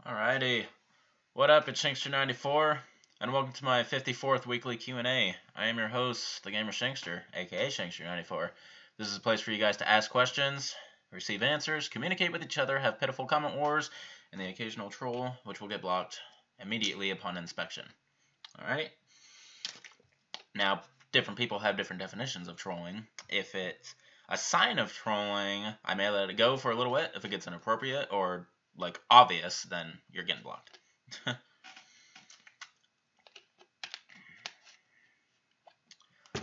Alrighty, what up? It's Shankster94, and welcome to my 54th weekly Q&A. I am your host, TheGamerShankster, aka Shankster94. This is a place for you guys to ask questions, receive answers, communicate with each other, have pitiful comment wars, and the occasional troll, which will get blocked immediately upon inspection. Alright? Now, different people have different definitions of trolling. If it's a sign of trolling, I may let it go for a little bit. If it gets inappropriate or like obvious, then you're getting blocked.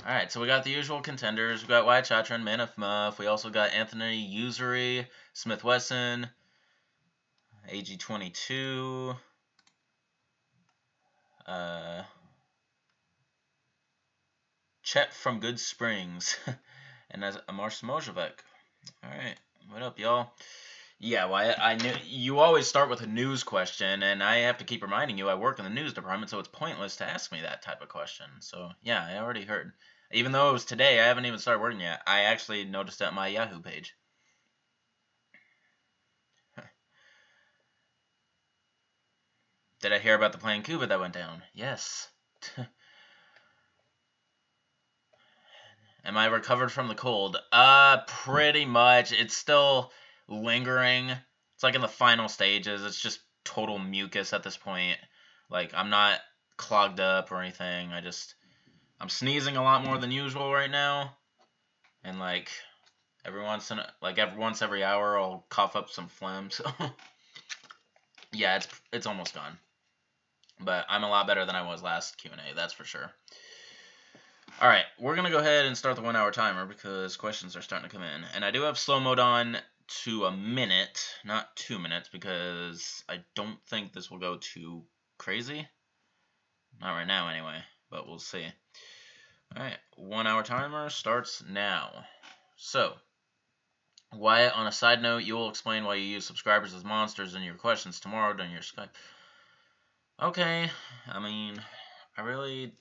Alright, so we got the usual contenders. We got White Chatron, Man of Muff. We also got Anthony Usury, Smith Wesson, AG22, Chet from Good Springs, and that's Amar Smojovic. Alright, what up, y'all? Yeah, well, I knew you always start with a news question, and I have to keep reminding you I work in the news department, so it's pointless to ask me that type of question. So, yeah, I already heard. Even though it was today, I haven't even started working yet. I actually noticed it on my Yahoo page. Did I hear about the plane Cuba that went down? Yes. Am I recovered from the cold? Pretty much. It's still lingering. It's like in the final stages. It's just total mucus at this point. Like, I'm not clogged up or anything. I'm sneezing a lot more than usual right now. And like every once every hour I'll cough up some phlegm. So yeah, it's almost gone. But I'm a lot better than I was last Q&A, that's for sure. Alright, we're going to go ahead and start the 1 hour timer because questions are starting to come in. And I do have slow mode on to a minute, not 2 minutes, because I don't think this will go too crazy. Not right now anyway, but we'll see. Alright, 1 hour timer starts now. So, Wyatt, on a side note, you will explain why you use subscribers as monsters in your questions tomorrow during your Skype. Okay, I mean, I really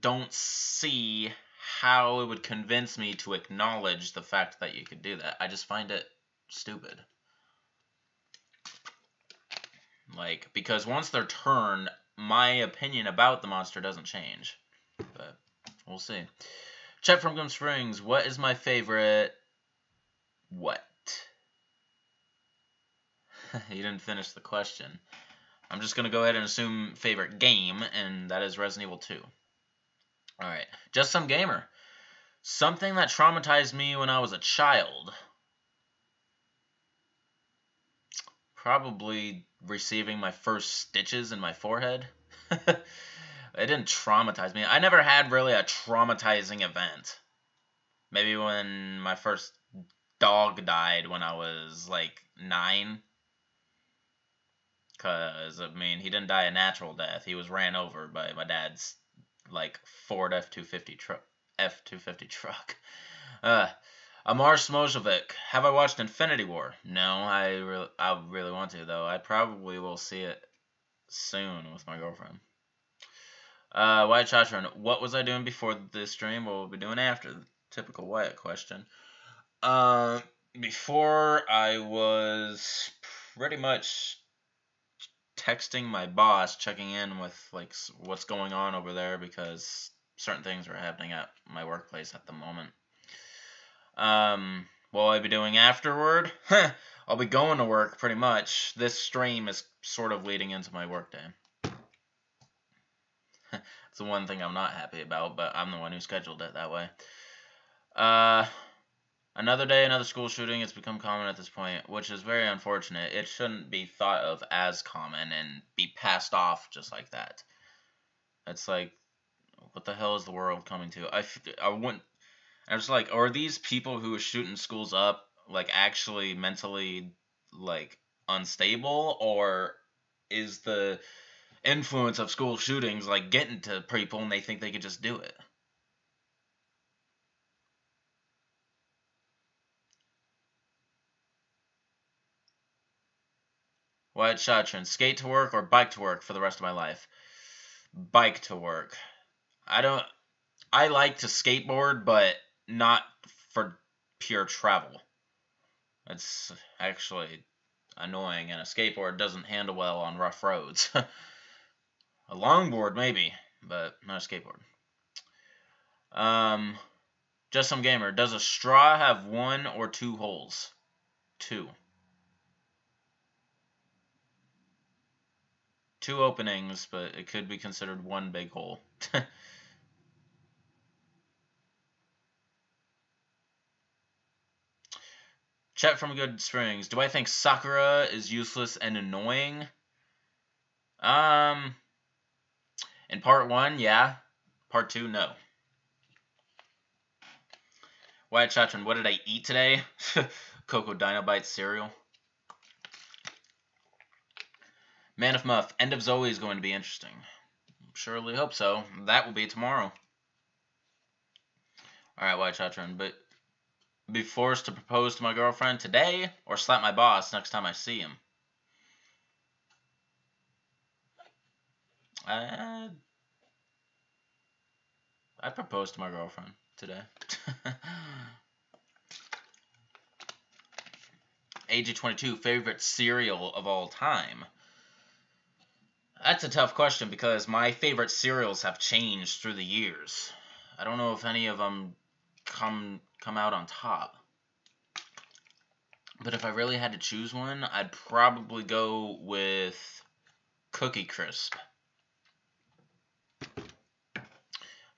don't see how it would convince me to acknowledge the fact that you could do that. I just find it stupid. Like, because once they're turned, my opinion about the monster doesn't change. But we'll see. Chet from Gum Springs, what is my favorite... What? You didn't finish the question. I'm just going to go ahead and assume favorite game, and that is Resident Evil 2. Alright, Just Some Gamer. Something that traumatized me when I was a child. Probably receiving my first stitches in my forehead. It didn't traumatize me. I never had really a traumatizing event. Maybe when my first dog died when I was like 9. Because, I mean, he didn't die a natural death. He was ran over by my dad's, like, Ford F-250 truck. Amar Smojovic. Have I watched Infinity War? No, I really want to, though. I probably will see it soon with my girlfriend. Wyatt Chatron. What was I doing before this stream? What will we be doing after? The typical Wyatt question. Before I was pretty much texting my boss, checking in with like what's going on over there because certain things are happening at my workplace at the moment. What will I be doing afterward? I'll be going to work pretty much. This stream is sort of leading into my work day. It's the one thing I'm not happy about, but I'm the one who scheduled it that way. Another day, another school shooting. It's become common at this point, which is very unfortunate. It shouldn't be thought of as common and be passed off just like that. It's like, what the hell is the world coming to? I was like, are these people who are shooting schools up, like, actually mentally, like, unstable? Or is the influence of school shootings, like, getting to people and they think they could just do it? Wyatt Chatron, skate to work or bike to work for the rest of my life? Bike to work. I like to skateboard, but not for pure travel. It's actually annoying, and a skateboard doesn't handle well on rough roads. A longboard, maybe, but not a skateboard. Just Some Gamer. Does a straw have 1 or 2 holes? 2. 2 openings, but it could be considered 1 big hole. Chat from Good Springs. Do I think Sakura is useless and annoying? In part 1, yeah. Part 2, no. Wyatt Chatron, what did I eat today? Cocoa Dinobite cereal. Man of Muff, end of Zoe is going to be interesting. Surely hope so. That will be tomorrow. Alright, Wyatt Chatron, but be forced to propose to my girlfriend today or slap my boss next time I see him? I'd propose to my girlfriend today. AG22, favorite cereal of all time? That's a tough question because my favorite cereals have changed through the years. I don't know if any of them come out on top. But if I really had to choose one, I'd probably go with Cookie Crisp.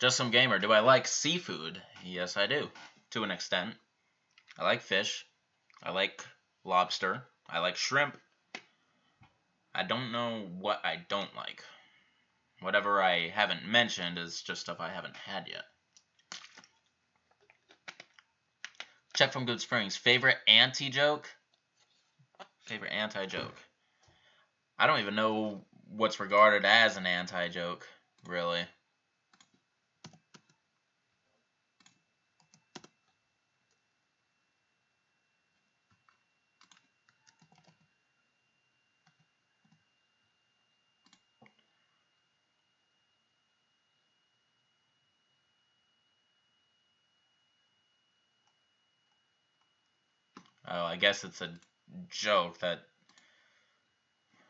Just Some Gamer, do I like seafood? Yes, I do, to an extent. I like fish. I like lobster. I like shrimp. I don't know what I don't like. Whatever I haven't mentioned is just stuff I haven't had yet. Check from Good Springs. Favorite anti-joke? Favorite anti-joke. I don't even know what's regarded as an anti-joke, really. Oh, I guess it's a joke that...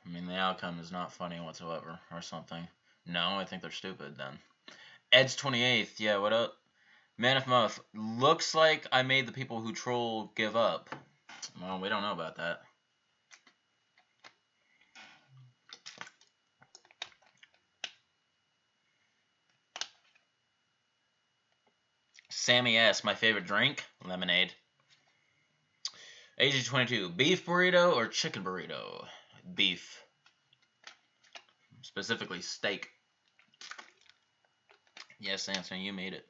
I mean, the outcome is not funny whatsoever, or something. No, I think they're stupid, then. Ed's 28th, yeah, what up? Man of Muff, looks like I made the people who troll give up. Well, we don't know about that. Sammy S, my favorite drink? Lemonade. AG22, beef burrito or chicken burrito? Beef. Specifically steak. Yes, Anthony, you made it.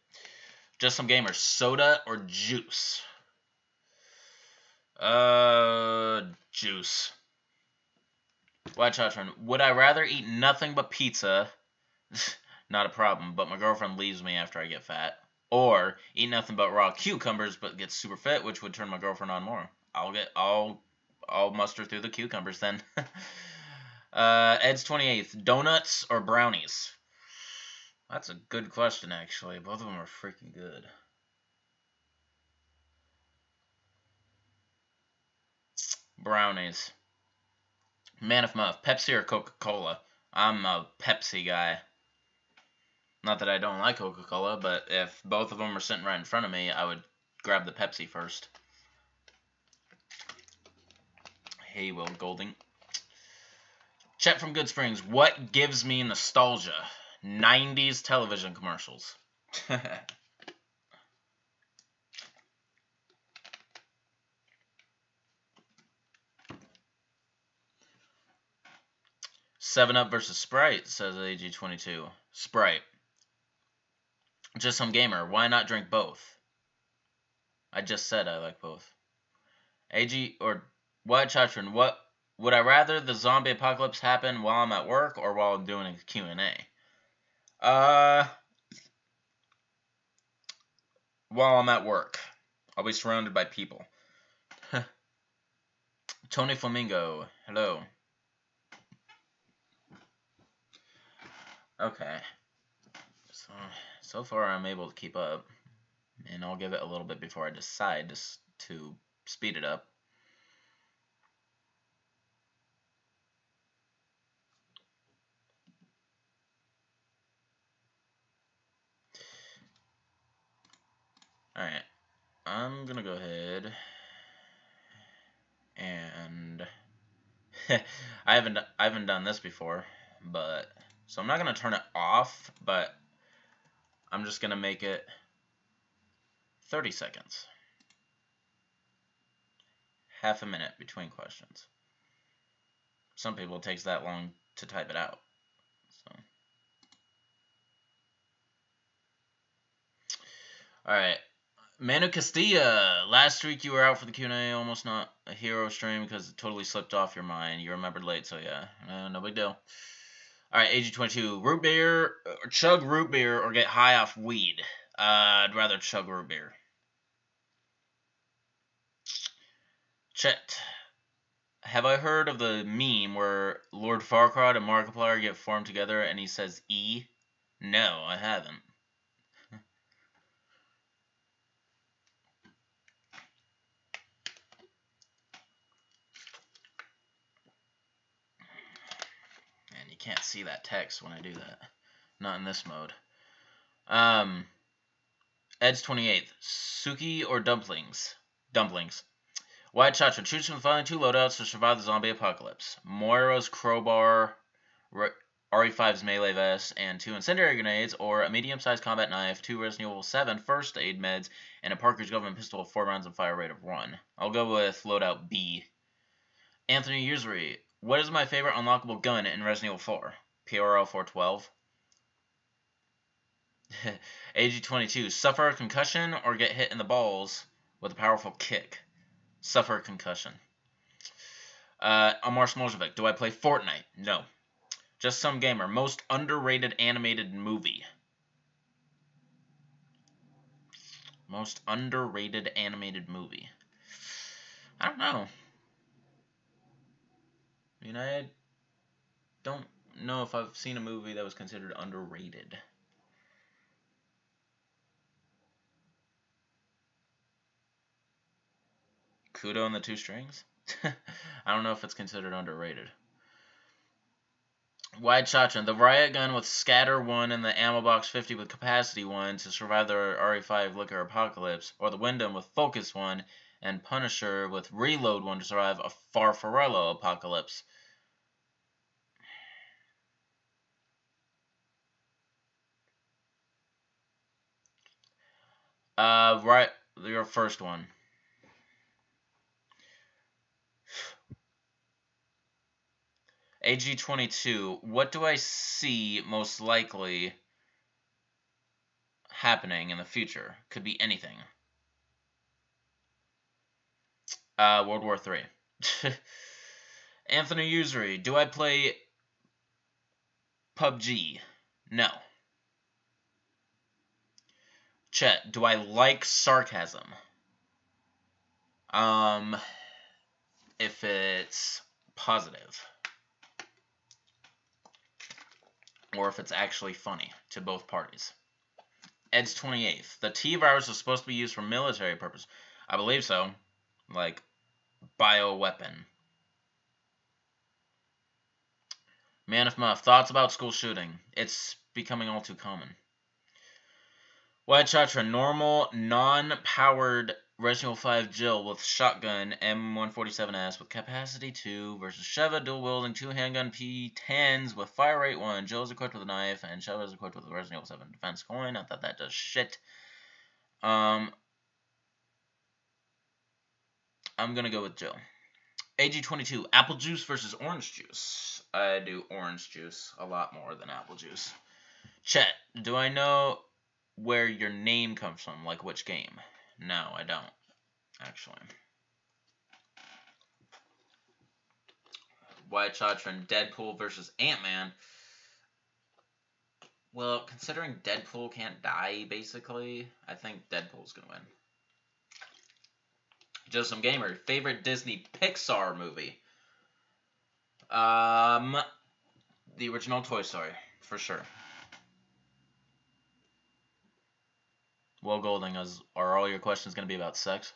Just Some Gamer, soda or juice? Juice. White Chatron, would I rather eat nothing but pizza? Not a problem, but my girlfriend leaves me after I get fat. Or eat nothing but raw cucumbers but get super fit, which would turn my girlfriend on more. I'll muster through the cucumbers then. Ed's 28th, donuts or brownies? That's a good question, actually. Both of them are freaking good. Brownies. Man of Muff, Pepsi or Coca-Cola? I'm a Pepsi guy. Not that I don't like Coca-Cola, but if both of them were sitting right in front of me, I would grab the Pepsi first. Hey, Will Golding. Chet from Good Springs, what gives me nostalgia? 90s television commercials. Seven Up versus Sprite, says AG22. Sprite. Just Some Gamer, why not drink both? I just said I like both. AG or White Chatron, what would I rather the zombie apocalypse happen while I'm at work or while I'm doing a Q&A? While I'm at work. I'll be surrounded by people. Tony Flamingo, hello. Okay. So far I'm able to keep up. And I'll give it a little bit before I decide to speed it up. Alright. I'm gonna go ahead and I haven't done this before, but so I'm not gonna turn it off, but I'm just gonna make it 30 seconds. Half a minute between questions. Some people it takes that long to type it out. So alright. Manu Castilla, last week you were out for the Q&A, almost not a hero stream because it totally slipped off your mind. You remembered late, so yeah, no big deal. Alright, AG22, root beer, or chug root beer, or get high off weed. I'd rather chug root beer. Chet, have I heard of the meme where Lord Farquaad and Markiplier get formed together and he says E? No, I haven't. And you can't see that text when I do that. Not in this mode. Ed's 28th. Suki or dumplings? Dumplings. White Chacha. Choose from the following 2 loadouts to survive the zombie apocalypse. Moira's crowbar, RE5's melee vest, and 2 incendiary grenades, or a medium-sized combat knife, 2 Resident Evil 7 first aid meds, and a Parker's government pistol with 4 rounds and fire rate of 1. I'll go with loadout B. Anthony Usery. What is my favorite unlockable gun in Resident Evil 4? PRL 412. AG22. Suffer a concussion or get hit in the balls with a powerful kick. Suffer a concussion. Amar Smoljevic. Do I play Fortnite? No. Just Some Gamer. Most underrated animated movie. Most underrated animated movie. I don't know. I mean, I don't know if I've seen a movie that was considered underrated. Kudo and the Two Strings? I don't know if it's considered underrated. Wide Shotgun. The riot gun with scatter 1 and the ammo box 50 with capacity 1 to survive the RE5 liquor apocalypse, or the Wyndham with focus 1 and Punisher with reload 1 to survive a Farfarello apocalypse. Right, your first one. AG22, what do I see most likely happening in the future? Could be anything. World War III. Anthony Usery, do I play PUBG? No. Chet, do I like sarcasm? If it's positive. Or if it's actually funny to both parties. Ed's 28th. The T-virus is supposed to be used for military purpose. I believe so. Like, bioweapon. Man of Muff. Thoughts about school shooting. It's becoming all too common. White Chatra. Normal, non-powered Resident Evil 5 Jill with shotgun M147S with capacity 2 versus Sheva dual wielding 2 handgun P10s with fire rate 1. Jill is equipped with a knife and Sheva is equipped with a Resident Evil 7 defense coin. I thought that does shit. I'm gonna go with Jill. AG22. Apple juice versus orange juice. I do orange juice a lot more than apple juice. Chet, do I know where your name comes from? Like which game? No, I don't, actually. White Chotron, Deadpool versus Ant-Man. Well, considering Deadpool can't die, basically, I think Deadpool's gonna win. Just Some Gamer, favorite Disney Pixar movie? The original Toy Story, for sure. Will Golding, are all your questions going to be about sex?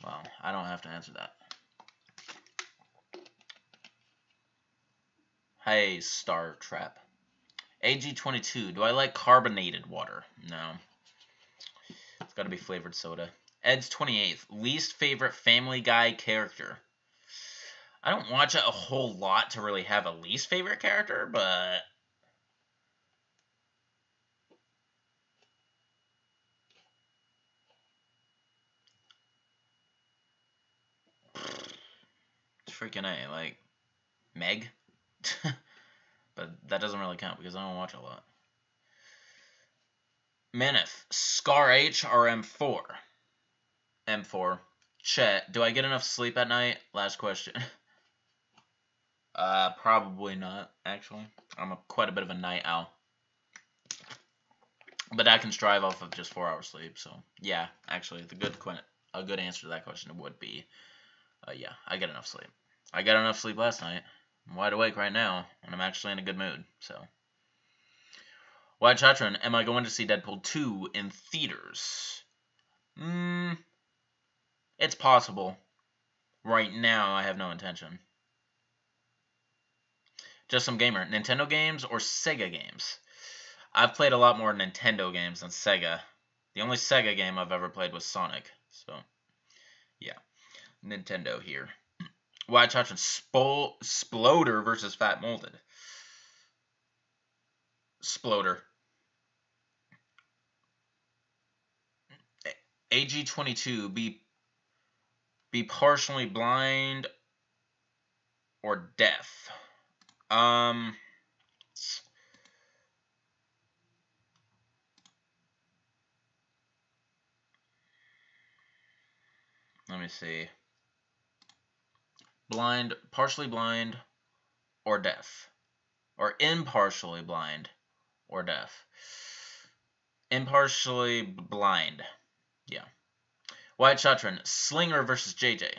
Well, I don't have to answer that. Hey, Star Trap. AG22, do I like carbonated water? No. It's got to be flavored soda. Eds28th, least favorite Family Guy character. I don't watch it a whole lot to really have a least favorite character, but freaking A, like Meg. But that doesn't really count because I don't watch a lot. Manif, Scar H or M4? M4. Chet, do I get enough sleep at night? Last question. Probably not, actually. I'm quite a bit of a night owl. But I can strive off of just 4 hours sleep, so yeah, actually, a good answer to that question would be, yeah, I get enough sleep. I got enough sleep last night. I'm wide awake right now, and I'm actually in a good mood, so. White Chatron, am I going to see Deadpool 2 in theaters? It's possible. Right now, I have no intention. Just some gamer. Nintendo games or Sega games? I've played a lot more Nintendo games than Sega. The only Sega game I've ever played was Sonic. So, yeah. Nintendo here. White Chatron, Sploder versus Fat Molded. Sploder. AG22, be partially blind or deaf. Let me see. Blind, partially blind, or deaf. Or impartially blind or deaf. Impartially blind. Yeah. White Chatron, Slinger versus JJ.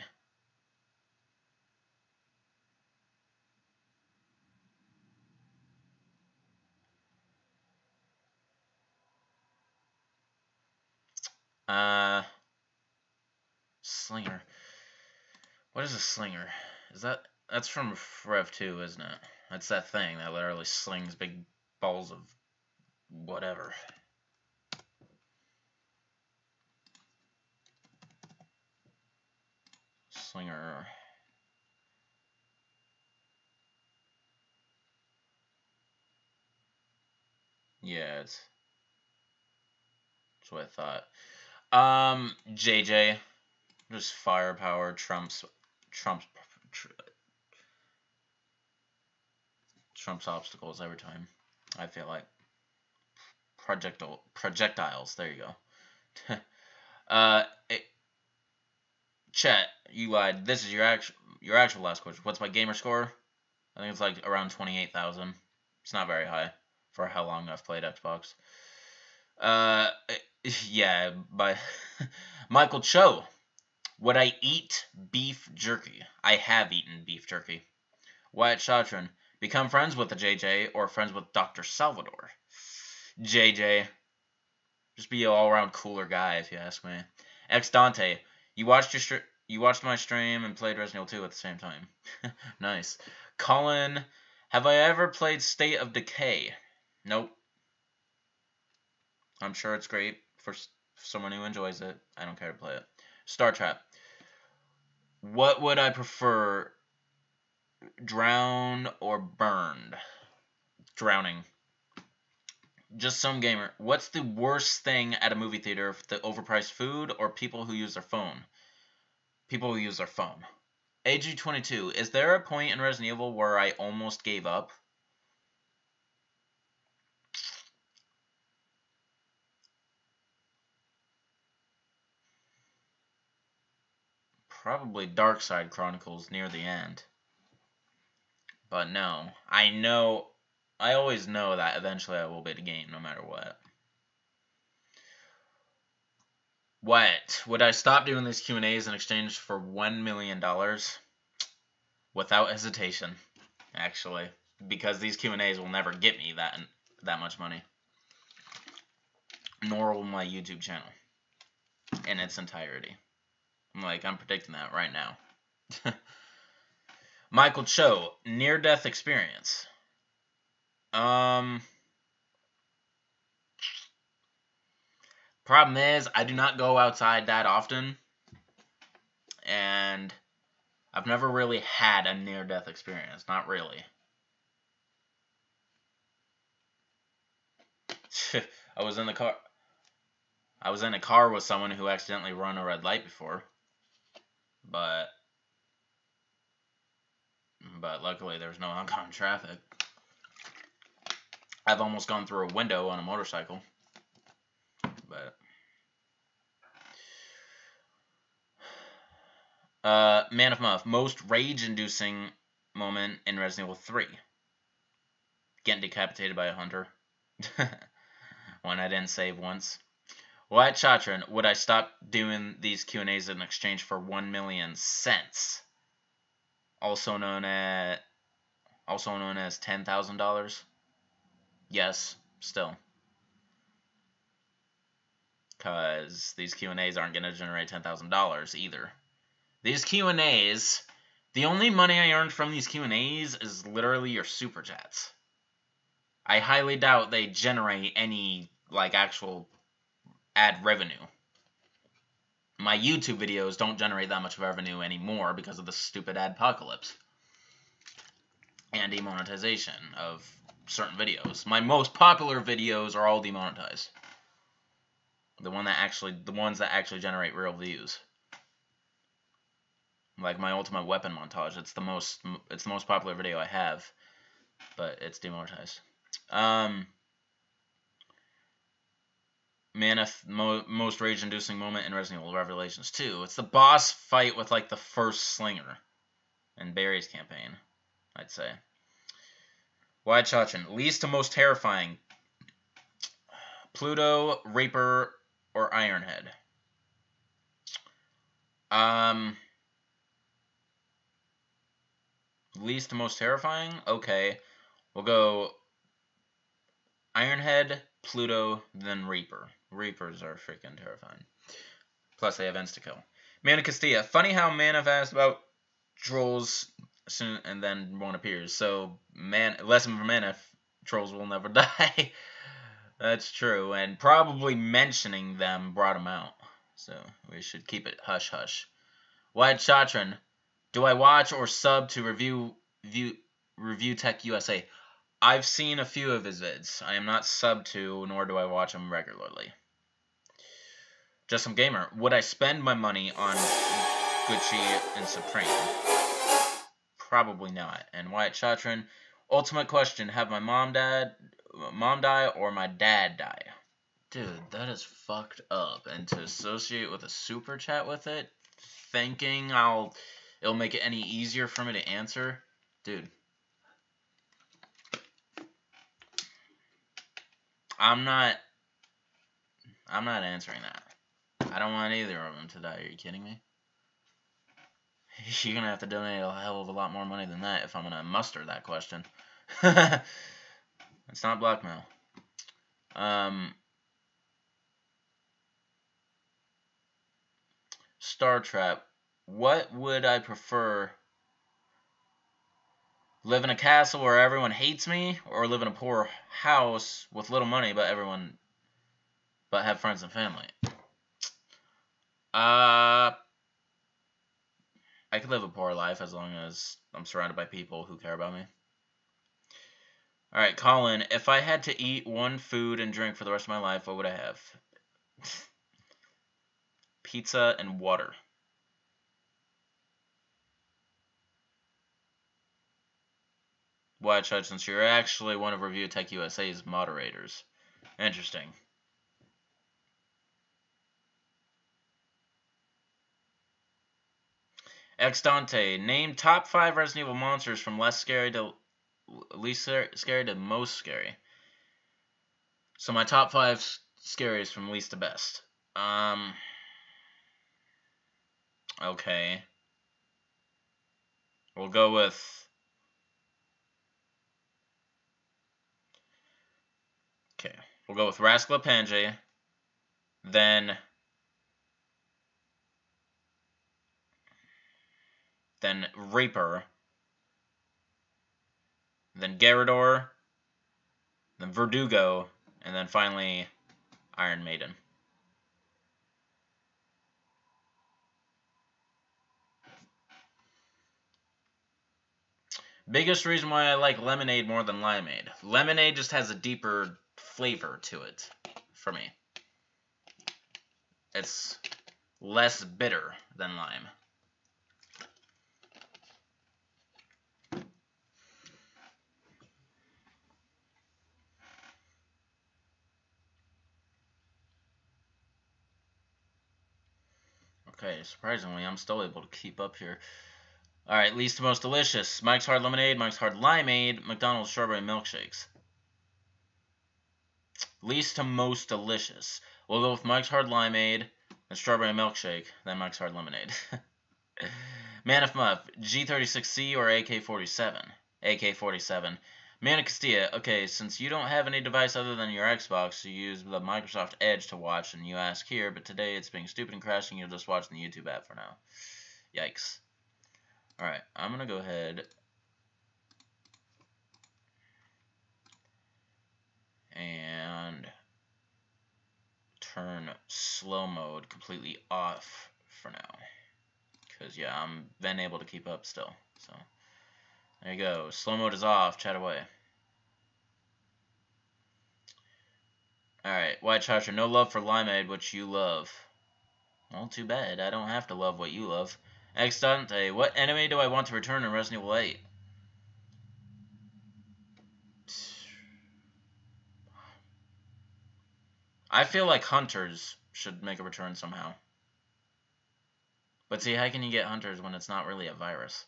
Slinger. What is a slinger? That's from Rev 2, isn't it? That's that thing that literally slings big balls of whatever. Slinger. Yeah, that's what I thought. JJ. Just firepower trumps obstacles every time. I feel like projectiles. There you go. Chat, you lied. This is your actual last question. What's my gamer score? I think it's like around 28,000. It's not very high for how long I've played Xbox. Yeah, by Michael Cho. Would I eat beef jerky? I have eaten beef jerky. Wyatt Chatron. Become friends with the JJ or friends with Dr. Salvador? JJ. Just be an all-around cooler guy, if you ask me. X Dante. You watched my stream and played Resident Evil 2 at the same time. Nice. Colin. Have I ever played State of Decay? Nope. I'm sure it's great for someone who enjoys it. I don't care to play it. Star Trap. What would I prefer? Drown or burned? Drowning. Just some gamer. What's the worst thing at a movie theater? The overpriced food or people who use their phone? People who use their phone. AG22. Is there a point in Resident Evil where I almost gave up? Probably Dark Side Chronicles near the end. But no. I always know that eventually I will beat a game no matter what. What? Would I stop doing these Q&As in exchange for $1 million? Without hesitation, actually. Because these Q&As will never get me that much money. Nor will my YouTube channel. In its entirety. I'm predicting that right now. Michael Cho, near-death experience. Problem is, I do not go outside that often, and I've never really had a near-death experience. Not really. I was in the car. I was in a car with someone who accidentally run a red light before, but luckily there was no oncoming traffic. I've almost gone through a window on a motorcycle, but Man of Muff, most rage-inducing moment in Resident Evil 3. Getting decapitated by a hunter. One I didn't save once. Why, Chatron, would I stop doing these Q&As in exchange for 1 million cents? Also known as $10,000? Yes, still. Because these Q&As aren't going to generate $10,000 either. These Q&As, the only money I earned from these Q&As is literally your super chats. I highly doubt they generate any, like, actual ad revenue. My YouTube videos don't generate that much revenue anymore because of the stupid adpocalypse and demonetization of certain videos. My most popular videos are all demonetized. The ones that actually generate real views. Like my Ultimate Weapon montage, it's the most popular video I have, but it's demonetized. Most rage-inducing moment in Resident Evil Revelations 2. It's the boss fight with like the first slinger in Barry's campaign, I'd say. Why Chachin? Least to most terrifying. Pluto, Reaper, or Ironhead. Least to most terrifying? Okay. We'll go Ironhead, Pluto, then Reaper. Reapers are freaking terrifying. Plus they have insta-kill. Mana Castilla. Funny how Mana asked about trolls soon and then one appears. So, lesson for Mana, trolls will never die. That's true. And probably mentioning them brought them out. So, we should keep it hush-hush. Wyatt Chatron. Do I watch or sub to Review Tech USA? I've seen a few of his vids. I am not sub to, nor do I watch them regularly. Just Some Gamer. Would I spend my money on Gucci and Supreme? Probably not. And Wyatt Chatron. Ultimate question. Have my mom die or my dad die? Dude, that is fucked up. And to associate with a super chat with it, thinking it'll make it any easier for me to answer. Dude. I'm not answering that. I don't want either of them to die. Are you kidding me? You're going to have to donate a hell of a lot more money than that if I'm going to muster that question. It's not blackmail. Star Trap. What would I prefer? Live in a castle where everyone hates me, or live in a poor house with little money but have friends and family? I could live a poor life as long as I'm surrounded by people who care about me. Alright, Colin, if I had to eat one food and drink for the rest of my life, what would I have? Pizza and water. Why, Chud, since you're actually one of Review Tech USA's moderators. Interesting. X Dante, name top 5 Resident Evil monsters from least scary to most scary. So my top 5 scary is from least to best. Okay. We'll go with... Okay. We'll go with Rascal Panjay. Then Reaper. Then Garrador. Then Verdugo. And then finally Iron Maiden. Biggest reason why I like lemonade more than limeade. Lemonade just has a deeper flavor to it, for me. It's less bitter than lime. Okay, surprisingly, I'm still able to keep up here. Alright, least to most delicious. Mike's Hard Lemonade, Mike's Hard Limeade, McDonald's Strawberry Milkshakes. Least to most delicious. We'll go with Mike's Hard Limeade, then Strawberry Milkshake, then Mike's Hard Lemonade. Man of Muff, G36C or AK-47? AK-47. Mana Castilla, okay, since you don't have any device other than your Xbox, you use the Microsoft Edge to watch, and you ask here, but today it's being stupid and crashing, you're just watching the YouTube app for now. Yikes. Alright, I'm going to go ahead and turn slow mode completely off for now. Because, yeah, I'm been able to keep up still. So, there you go. Slow mode is off. Chat away. Alright, White Charger. No love for Limeade, which you love. Well, too bad. I don't have to love what you love. X Dante. What enemy do I want to return in Resident Evil 8? I feel like Hunters should make a return somehow. But see, how can you get Hunters when it's not really a virus?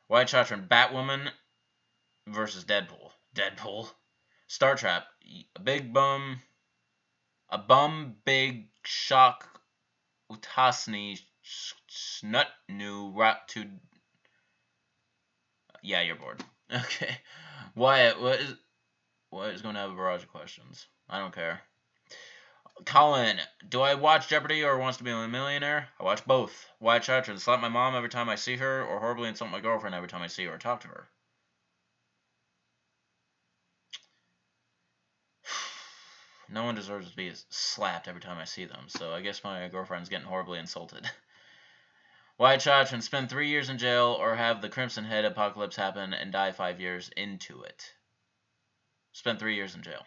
White Chotron, Batwoman versus Deadpool. Deadpool. Star Trap. A bum, big shock, utasni, snut, new, rap to... Yeah, you're bored. Okay. Wyatt, what is going to have a barrage of questions? I don't care. Colin, do I watch Jeopardy or Wants to Be a Millionaire? I watch both. White Charger, slap my mom every time I see her, or horribly insult my girlfriend every time I see her or talk to her. No one deserves to be slapped every time I see them, so I guess my girlfriend's getting horribly insulted. White Charger, spend 3 years in jail or have the Crimson Head apocalypse happen and die 5 years into it. Spend 3 years in jail.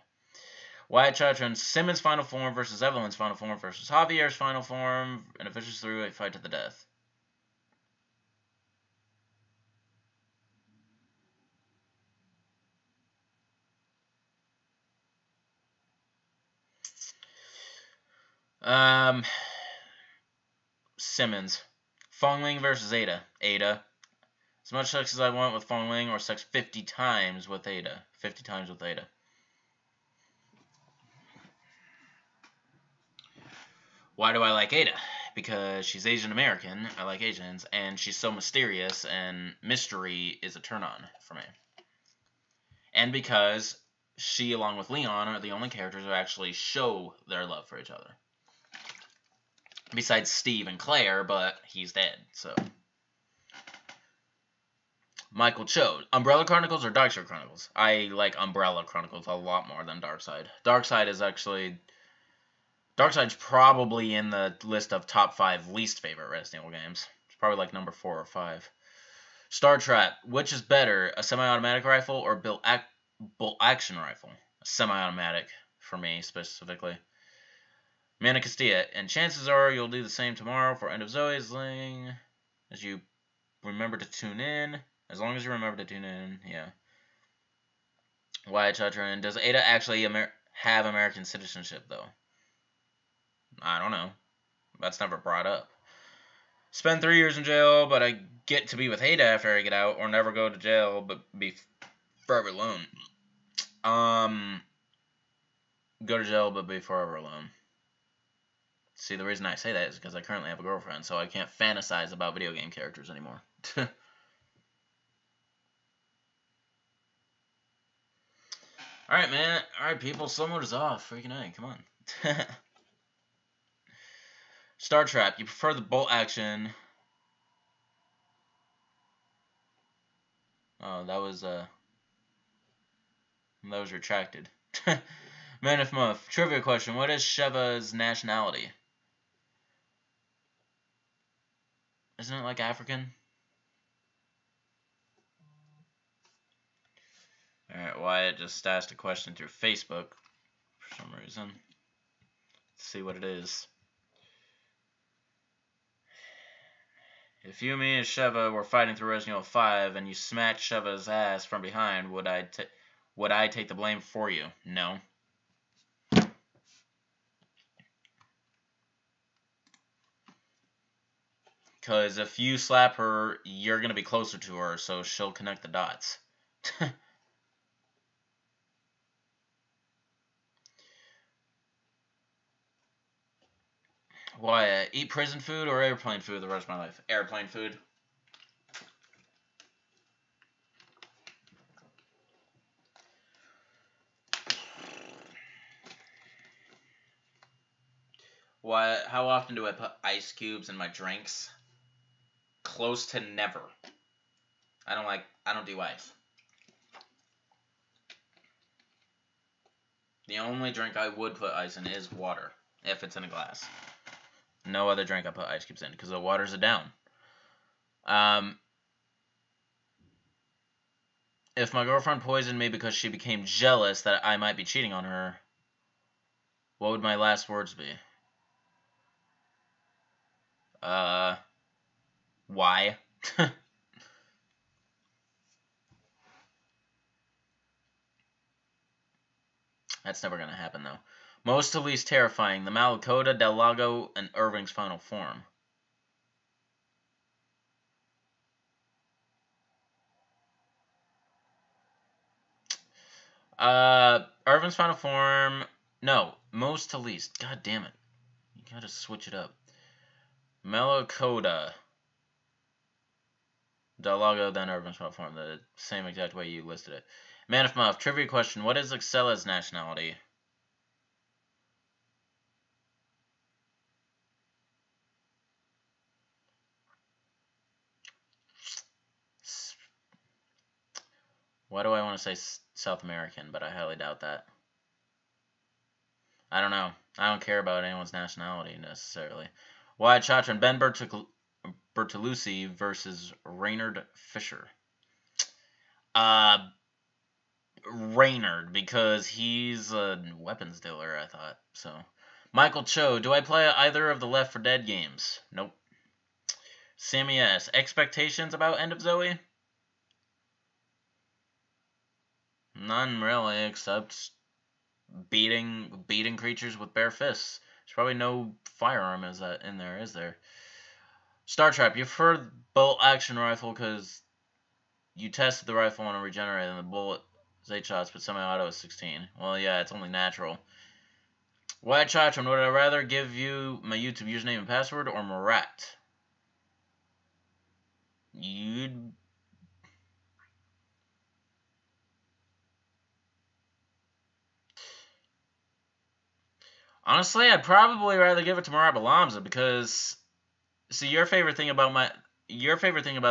Wyatt Chartran, Simmons' final form versus Evelyn's final form versus Javier's final form in a vicious three-way fight to the death. Simmons. Fongling versus Ada. Ada. As much sex as I want with Fongling, or sex 50 times with Ada. 50 times with Ada. Why do I like Ada? Because she's Asian American, I like Asians, and she's so mysterious, and mystery is a turn-on for me. And because she, along with Leon, are the only characters who actually show their love for each other. Besides Steve and Claire, but he's dead, so... Michael Cho, Umbrella Chronicles or Darkseid Chronicles? I like Umbrella Chronicles a lot more than Darkseid. Darkseid is actually... Darkseid's probably in the list of top 5 least favorite Resident Evil games. It's probably like number 4 or 5. Star Trap, which is better, a semi-automatic rifle or bolt action rifle? A semi-automatic, for me specifically. Mana Castilla, and chances are you'll do the same tomorrow for End of Zoe's Ling, as you remember to tune in. As long as you remember to tune in, yeah. Wyatt Chatran, does Ada actually have American citizenship, though? I don't know. That's never brought up. Spend 3 years in jail, but I get to be with Ada after I get out, or never go to jail, but be forever alone. Go to jail, but be forever alone. See, the reason I say that is because I currently have a girlfriend, so I can't fantasize about video game characters anymore. Alright, man. Alright, people. Slow mode is off. Freaking A. Come on. Star Trap. You prefer the bolt action. Oh, that was retracted. Man of Muff. Trivia question. What is Sheva's nationality? Isn't it like African? Alright, Wyatt just asked a question through Facebook for some reason. Let's see what it is. If you, me, and Sheva were fighting through Resident Evil 5 and you smacked Sheva's ass from behind, would I take the blame for you? No. Because if you slap her, you're going to be closer to her, so she'll connect the dots. Why, eat prison food or airplane food the rest of my life? Airplane food. Why, how often do I put ice cubes in my drinks? Close to never. I don't do ice. The only drink I would put ice in is water, if it's in a glass. No other drink I put ice cubes in, because the waters are down. If my girlfriend poisoned me because she became jealous that I might be cheating on her, what would my last words be? Why? That's never gonna happen, though. Most to least terrifying, the Malakota, Del Lago, and Irving's final form. Irving's final form... No, most to least. God damn it. You gotta switch it up. Malakota. Del Lago, then Irving's final form. The same exact way you listed it. Man of Muff, trivia question. What is Excella's nationality? Why do I want to say South American, but I highly doubt that. I don't know. I don't care about anyone's nationality, necessarily. Wyatt Chatra, Ben Bertolucci versus Raynard Fisher. Raynard, because he's a weapons dealer, I thought. So, Michael Cho, do I play either of the Left 4 Dead games? Nope. Sammy S, expectations about End of Zoe? None really, except beating creatures with bare fists. There's probably no firearm in there, is there? Star Trap, you've heard bolt action rifle because you tested the rifle on a regenerator and the bullet is 8 shots, but semi-auto is 16. Well, yeah, it's only natural. Wyatt Chacham, would I rather give you my YouTube username and password or Marat? Honestly, I'd probably rather give it to Marat Balamza because, see, your favorite thing about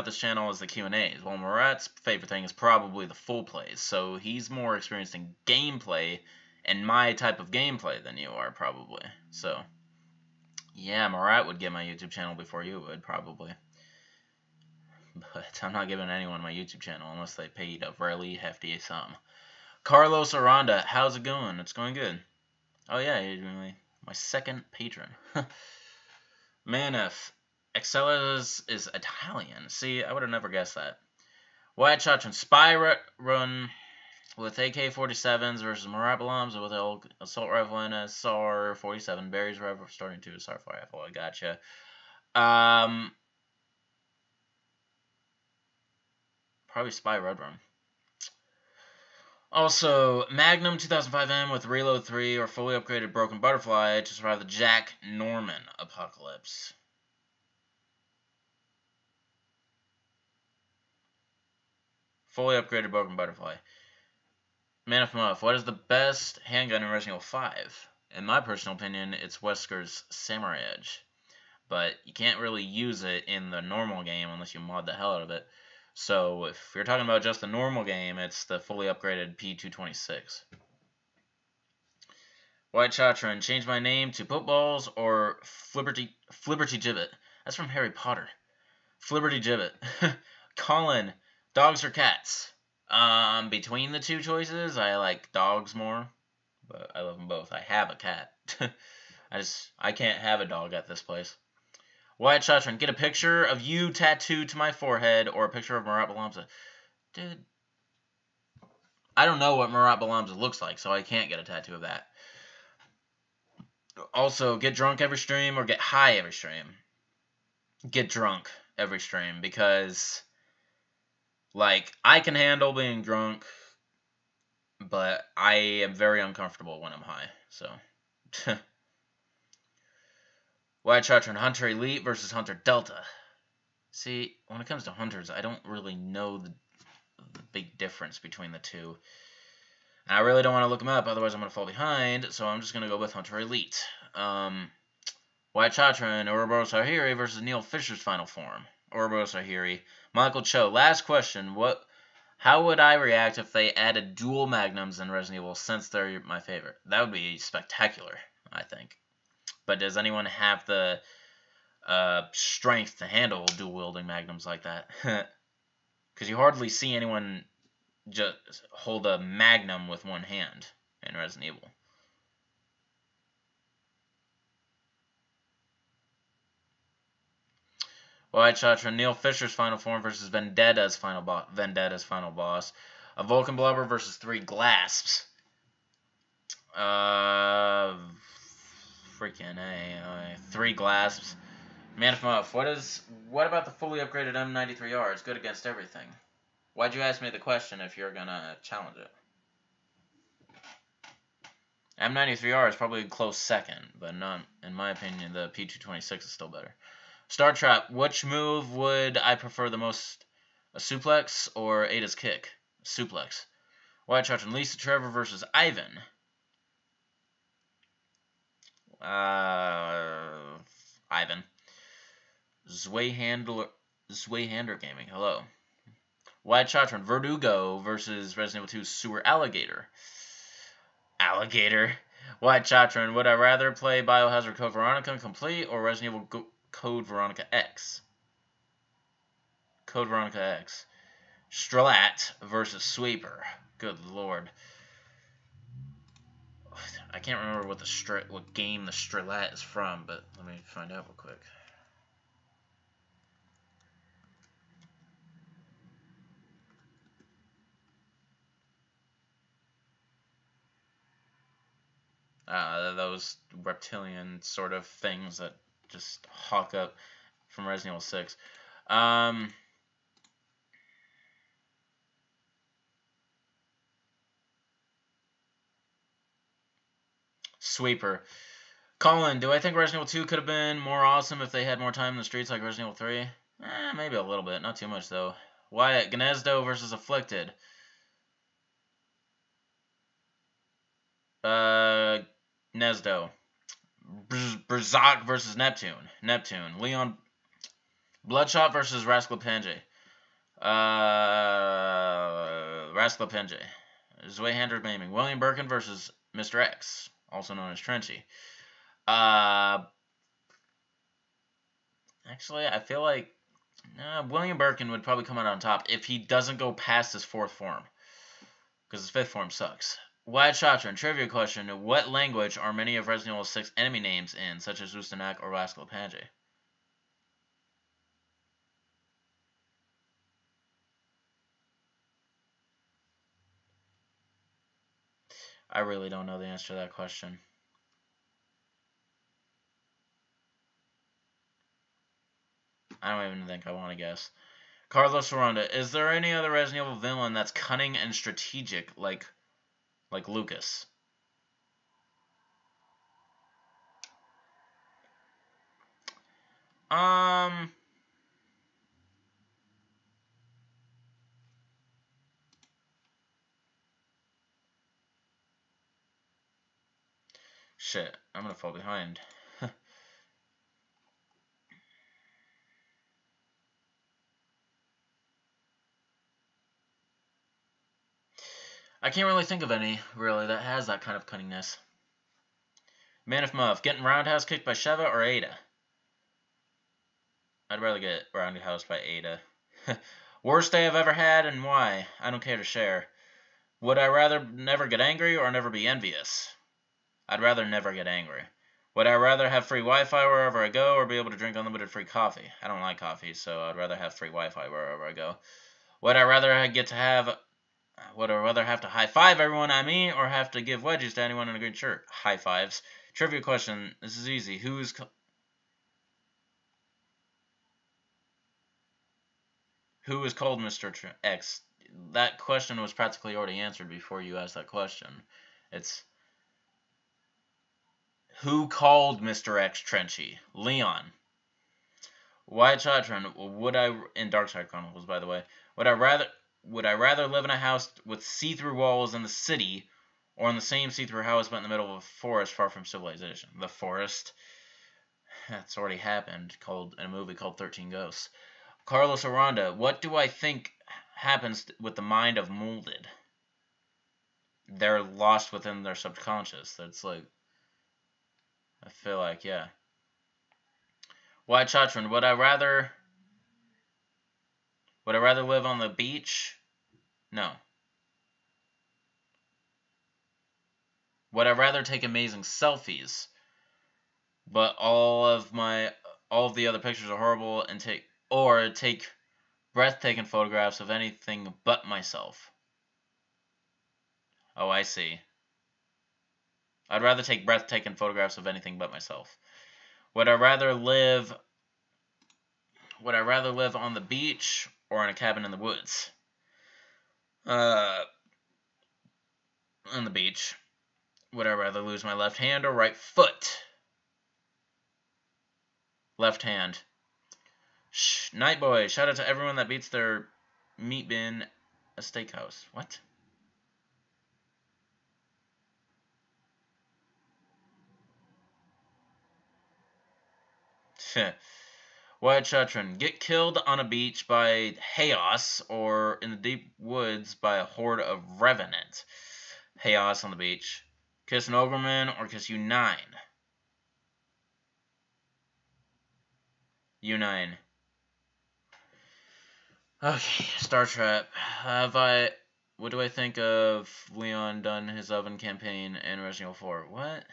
this channel is the Q&As. Well, Marat's favorite thing is probably the full plays, so he's more experienced in gameplay and my type of gameplay than you are, probably. So, yeah, Marat would get my YouTube channel before you would, probably. But I'm not giving anyone my YouTube channel unless they paid a really hefty sum. Carlos Aranda, how's it going? It's going good. Oh yeah, you're my second patron. Manif, Excella's is Italian. See, I would have never guessed that. Wyatt Chachin, Spy Run with AK-47s versus Marat Balamza with an assault rifle and a SAR-47. Barry's rifle starting to assault rifle. I gotcha. Probably Spy Red Run. Also, Magnum 2005M with Reload 3 or fully upgraded Broken Butterfly to survive the Jack Norman apocalypse. Fully upgraded Broken Butterfly. Man of Muff, what is the best handgun in Resident Evil 5? In my personal opinion, it's Wesker's Samurai Edge. But you can't really use it in the normal game unless you mod the hell out of it. So if you're talking about just the normal game, it's the fully upgraded P226. White Chatron, change my name to Popeballs or Flibberty Gibbet. That's from Harry Potter. Flibberty Gibbet. Colin, dogs or cats? Between the two choices, I like dogs more, but I love them both. I have a cat. I can't have a dog at this place. Wyatt Chatron, get a picture of you tattooed to my forehead or a picture of Marat Balamza. Dude, I don't know what Marat Balamza looks like, so I can't get a tattoo of that. Also, get drunk every stream or get high every stream. Get drunk every stream because, like, I can handle being drunk, but I am very uncomfortable when I'm high, so. Wyatt Chatron, Hunter Elite versus Hunter Delta. See, when it comes to Hunters, I don't really know the big difference between the two. And I really don't want to look them up, otherwise I'm going to fall behind, so I'm just going to go with Hunter Elite. Wyatt Chatron, Ouroboros Ahiri versus Neil Fisher's final form. Ouroboros Ahiri. Michael Cho, last question. How would I react if they added dual Magnums in Resident Evil, since they're my favorite? That would be spectacular, I think. But does anyone have the strength to handle dual-wielding Magnums like that? Because you hardly see anyone just hold a Magnum with one hand in Resident Evil. Wyatt Chatron, Neil Fisher's final form versus Vendetta's final boss. A Vulcan Blubber versus 3 Glasps. Freaking A. 3 Glasps. Man of Muff, what about the fully upgraded M93R? It's good against everything. Why'd you ask me the question if you're gonna challenge it? M93R is probably a close second, but not, in my opinion, the P226 is still better. Star Trap, which move would I prefer the most? A suplex or Ada's kick? Suplex. Wyatt Chatron, Lisa Trevor versus Ivan. Ivan. Zwayhander Gaming, hello. Wyatt Chatron, Verdugo versus Resident Evil 2 Sewer Alligator. Alligator. Wyatt Chatron, would I rather play Biohazard Code Veronica Complete or Resident Evil Code Veronica X? Code Veronica X. Strelat versus Sweeper. Good lord. I can't remember what game the Strelat is from, but let me find out real quick. Those reptilian sort of things that just hawk up from Resident Evil 6. Sweeper. Colin, do I think Resident Evil 2 could have been more awesome if they had more time in the streets like Resident Evil 3? Maybe a little bit. Not too much, though. Wyatt, Gnezdo versus Afflicted. Gnezdo. Brzak versus Neptune. Leon. Bloodshot versus Rascal Penje. Rascal Penje. Zwayhander Gaming. William Birkin versus Mr. X, also known as Trenchy. Actually, I feel like William Birkin would probably come out on top if he doesn't go past his 4th form, because his 5th form sucks. Wyatt Chatron, trivia question. What language are many of Resident Evil 6 enemy names in, such as Ustanak or Rascal Penje? I really don't know the answer to that question. I don't even think I want to guess. Carlos Aranda, is there any other Resident Evil villain that's cunning and strategic like Lucas? Shit, I'm gonna fall behind. I can't really think of any, really, that has that kind of cunningness. Man of Muff, getting roundhouse kicked by Sheva or Ada? I'd rather get roundhouse by Ada. Worst day I've ever had and why? I don't care to share. Would I rather never get angry or never be envious? I'd rather never get angry. Would I rather have free Wi-Fi wherever I go or be able to drink unlimited free coffee? I don't like coffee, so I'd rather have free Wi-Fi wherever I go. Would I rather have to high-five everyone I meet or have to give wedgies to anyone in a green shirt? High fives. Trivia question. This is easy. Who is called Mr. X? That question was practically already answered before you asked that question. It's who called Mr. X Trenchy? Leon. Why Chitron? In Darkside Chronicles, by the way, would I rather live in a house with see-through walls in the city, or in the same see-through house but in the middle of a forest far from civilization? The forest. That's already happened. In a movie called 13 Ghosts. Carlos Aranda. What do I think happens with the mind of molded? They're lost within their subconscious. That's like, I feel like, yeah. Why Chatron? Would I rather live on the beach? No. Would I rather take amazing selfies, but all of the other pictures are horrible, and take breathtaking photographs of anything but myself? Oh, I see. I'd rather take breathtaking photographs of anything but myself. Would I rather live on the beach or in a cabin in the woods? On the beach. Would I rather lose my left hand or right foot? Left hand. Shh, Night Boy, shout out to everyone that beats their meat bin a steakhouse. What? Wyatt Chatron, get killed on a beach by Chaos or in the deep woods by a horde of Revenant. Chaos on the beach. Kiss an Ogreman or kiss U9? U9. Okay, Star Trek. What do I think of Leon done his oven campaign in Resident Evil 4? What?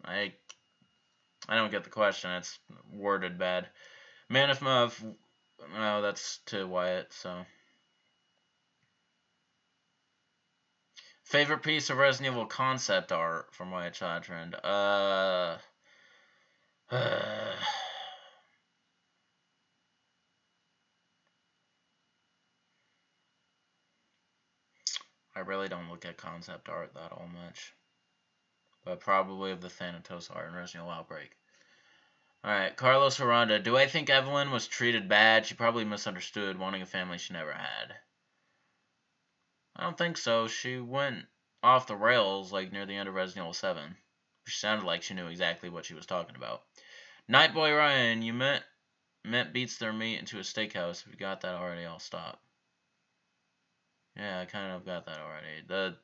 I don't get the question. It's worded bad. Man of Muff. No, that's to Wyatt, so. Favorite piece of Resident Evil concept art from Wyatt Childtrend? I really don't look at concept art that all much. But probably of the Thanatos art in Resident Evil Outbreak. Alright, Carlos Aranda. Do I think Evelyn was treated bad? She probably misunderstood, wanting a family she never had. I don't think so. She went off the rails like near the end of Resident Evil 7. She sounded like she knew exactly what she was talking about. Nightboy Ryan, you met beats their meat into a steakhouse. If you got that already, I'll stop. Yeah, I kind of got that already. The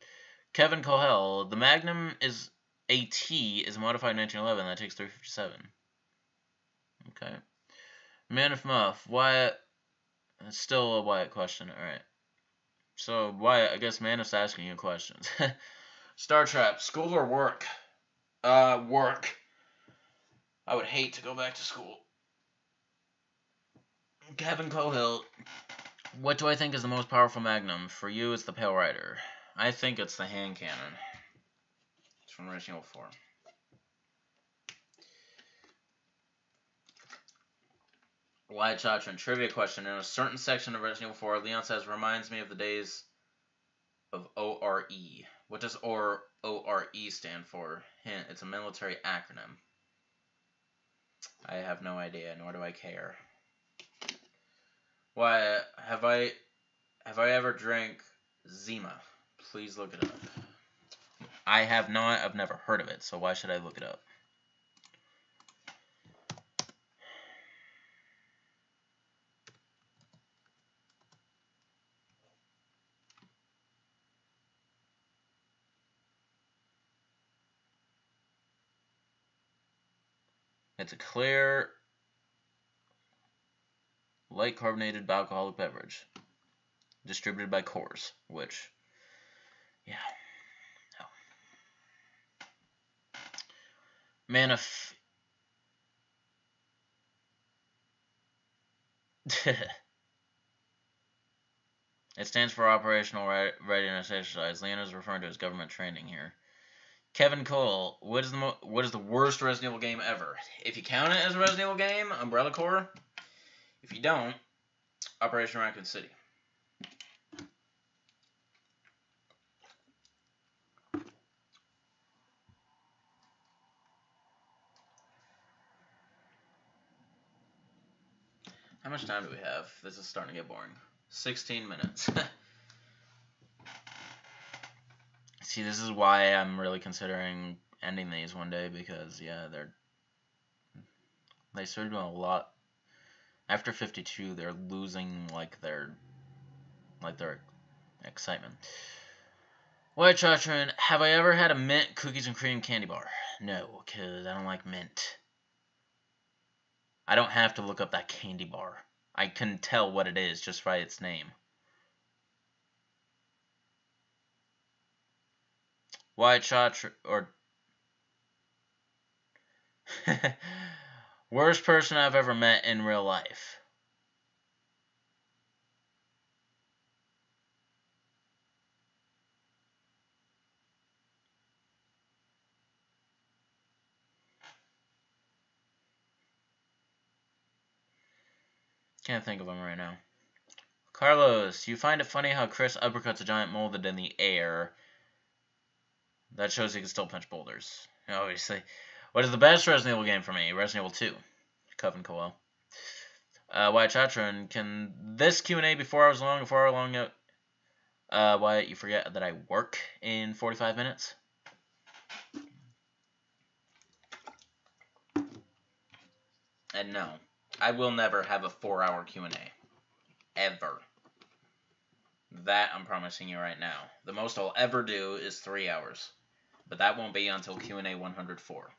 Kevin Cohell, the Magnum is AT is a modified 1911 that takes 357. Okay. Man of Muff, Wyatt. It's still a Wyatt question. Alright. So, Wyatt, I guess Manif's asking you questions. Star Trap, school or work? Work. I would hate to go back to school. Kevin Cohill, what do I think is the most powerful Magnum? For you, it's the Pale Rider. I think it's the hand cannon. It's from Resident Evil 4. Wyatt Chatron, trivia question. In a certain section of Resident Evil 4, Leon says, reminds me of the days of ORE. What does ORE stand for? Hint, it's a military acronym. I have no idea, nor do I care. Why, have I ever drank Zima? Please look it up. I have not. I've never heard of it, so why should I look it up? It's a clear, light carbonated alcoholic beverage. Distributed by Coors, which, yeah. No. It stands for Operational Readiness Exercise. Leonard's referring to his government training here. Kevin Cole, what is the worst Resident Evil game ever? If you count it as a Resident Evil game, Umbrella Corps. If you don't, Operation Raccoon City. How much time do we have? This is starting to get boring. 16 minutes. See, this is why I'm really considering ending these one day, because, yeah, they started doing a lot. After 52, they're losing, their excitement. White Chotron, have I ever had a mint cookies and cream candy bar? No, because I don't like mint. I don't have to look up that candy bar. I can tell what it is just by its name. White Chotron, or... Worst person I've ever met in real life. Can't think of him right now. Carlos, you find it funny how Chris uppercuts a giant molded in the air. That shows he can still punch boulders. Obviously. What is the best Resident Evil game for me? Resident Evil 2. Coven Coel. Wyatt Chatron, can this Q&A before how long Wyatt, you forget that I work in 45 minutes? And no, I will never have a 4-hour Q&A. Ever. That I'm promising you right now. The most I'll ever do is 3 hours. But that won't be until Q&A 104.